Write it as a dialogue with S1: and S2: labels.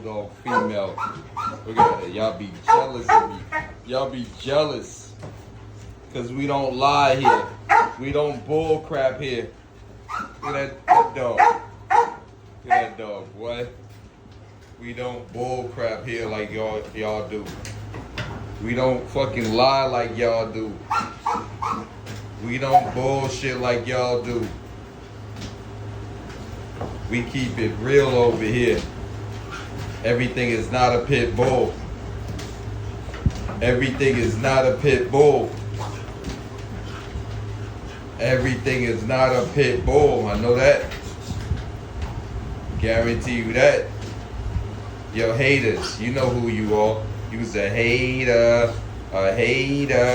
S1: bulldog female. Look at it. Y'all be jealous of me. Y'all be jealous. Because we don't lie here. We don't bull crap here. Look at that dog. Look at that dog, boy. We don't bull crap here like y'all do. We don't fucking lie like y'all do. We don't bullshit like y'all do. We keep it real over here. Everything is not a pit bull. Everything is not a pit bull. Everything is not a pit bull. I know that. Guarantee you that. Yo, haters, you know who you are. You's a hater. A hater.